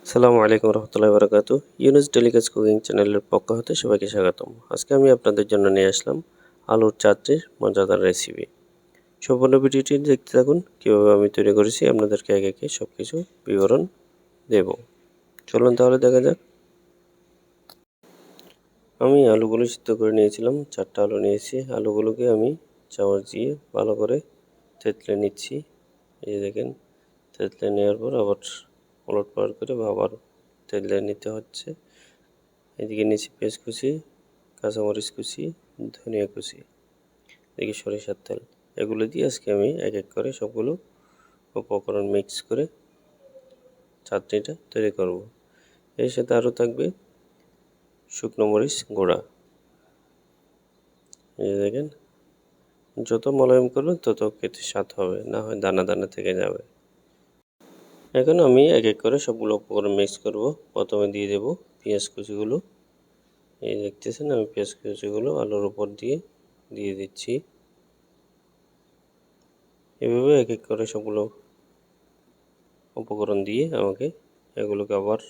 আসসালামু আলাইকুম রহমতুল্লাহি বারাকাতু। ইউনুস ডেলিকেটস কুকিং চ্যানেলের পক্ষ হতে সবাইকে স্বাগতম। আজকে আমি আপনাদের জন্য নিয়ে আসলাম আলুর চাটনির মজাদার রেসিপি। সম্পূর্ণ ভিডিওটি দেখতে থাকুন। কীভাবে আমি তৈরি করেছি আপনাদেরকে একে একে সব কিছু বিবরণ দেব। চলুন তাহলে দেখা যাক। আমি আলুগুলো সিদ্ধ করে নিয়েছিলাম, 4টা আলু নিয়েছি। আলুগুলোকে আমি চামচ দিয়ে ভালো করে থেতলে নিচ্ছি। এই যে দেখেন, থেতলে নেওয়ার পর আবার ওলটপালট করে আবার তেলে নিতে হচ্ছে। এদিকে নিয়েছি পেঁয়াজ কুচি, কাঁচামরিচ কুচি, ধনিয়া কুচি, এদিকে সরিষার তেল। এগুলো দিয়ে আজকে আমি এক এক করে সবগুলো উপকরণ মিক্স করে চাটনিটা তৈরি করব। এর সাথে আরও থাকবে শুকনো মরিচ গুঁড়া। এই দেখেন, যত মোলায়েম করবে তত খেতে স্বাদ হবে, না হয় দানা দানা থেকে যাবে। এখন আমি এক এক করে সবগুলো উপকরণ মিক্স করব। প্রথমে দিয়ে দেব পেঁয়াজ কুচিগুলো। এই দেখতেছেন, আমি পেঁয়াজ কুচিগুলো আলুর উপর দিয়ে দিচ্ছি। এভাবে এক এক করে সবগুলো উপকরণ দিয়ে আমাকে এগুলোকে আবার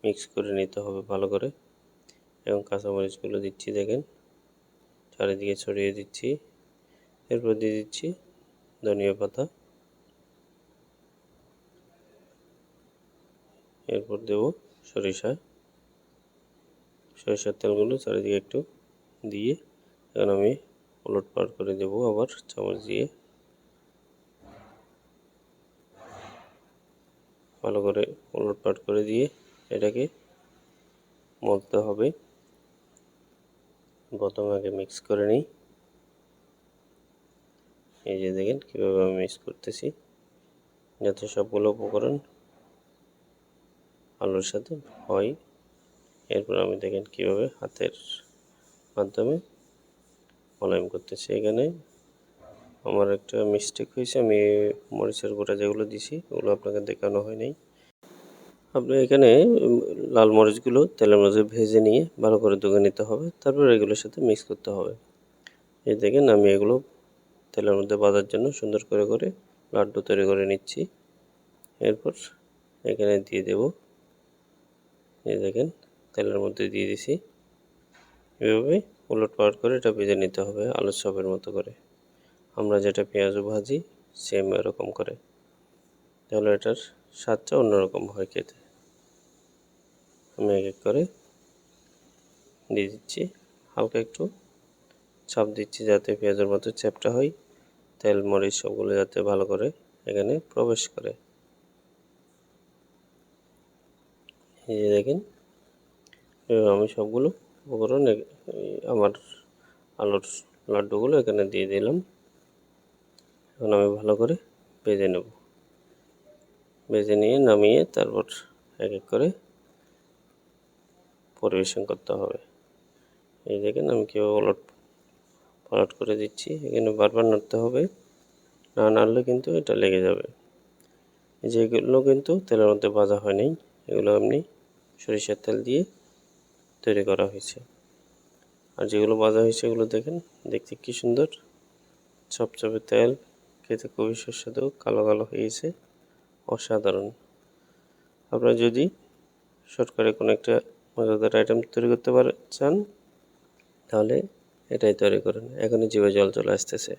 মিক্স করে নিতে হবে ভালো করে। এবং কাঁচামরিচগুলো দিচ্ছি, দেখেন চারিদিকে ছড়িয়ে দিচ্ছি। এরপর দিয়ে দিচ্ছি ধনিয়া পাতা। এরপর দেব সরিষার তেলগুলো চারিদিকে একটু দিয়ে এখন আমি ওলটপালট করে দেব আবার চামচ দিয়ে। ভালো করে ওলটপালট করে দিয়ে এটাকে মলতে হবে। প্রথমে আগে মিক্স করে নিই। এই যে দেখেন কীভাবে আমি মিক্স করতেছি, যাতে সবগুলো উপকরণ আলুর সাথে হয়। এরপর আমি দেখেন কীভাবে হাতের মাধ্যমে মোলায়েম করতেছি। এখানে আমার একটা মিস্টেক হয়েছে, আমি মরিচের গুঁড়া যেগুলো দিছি ওগুলো আপনাকে দেখানো হয় নাই। আপনি এখানে লাল মরিচগুলো তেলের মধ্যে ভেজে নিয়ে ভালো করে ধুয়ে নিতে হবে, তারপর এগুলোর সাথে মিক্স করতে হবে। এই দেখেন, আমি এগুলো তেলের মধ্যে ভাজার জন্য সুন্দর করে লাড্ডু তৈরি করে নিচ্ছি। এরপর এখানে দিয়ে দেব, এই দেখেন তেলের মধ্যে দিয়ে দিছি। এভাবে উলটপালট করে এটা ভেজে নিতে হবে আলুর চপের মতো করে, আমরা যেটা পেঁয়াজু ভাজি সেম এরকম করে, তাহলে এটার স্বাদটা অন্যরকম হয় খেতে। আমি এক এক করে দিয়ে দিচ্ছি, হালকা একটু চাপ দিচ্ছি যাতে পেঁয়াজের মতো চ্যাপটা হয়। তেল মরিচ সবগুলো যাতে ভালো করে এখানে প্রবেশ করে। এই যে দেখেন, আমি সবগুলো উপকরণ আমার আলুর লাড্ডুগুলো এখানে দিয়ে দিলাম। এখন আমি ভালো করে ভেজে নেব। ভেজে নিয়ে নামিয়ে তারপর এক এক করে পরিবেশন করতে হবে। এই দেখেন আমি কীভাবে পালট করে দিচ্ছি। এখানে বারবার নাড়তে হবে, না নাড়লে কিন্তু এটা লেগে যাবে। যেগুলো কিন্তু তেলের মধ্যে ভাজা হয় নাই, এগুলো এমনি সরিষার তেল দিয়ে তৈরি করা হয়েছে। আর যেগুলো ভাজা হয়েছে এগুলো দেখেন দেখতে কী সুন্দর চপচপে তেল, খেতে খুবই সুস্বাদু, কালো কালো হয়েছে, অসাধারণ। আপনারা যদি শর্টকাটে কোনো একটা মজাদার আইটেম তৈরি করতে চান তাহলে এটাই তৈরি করুন। এখনই জিভে জল চলে আসতেছে।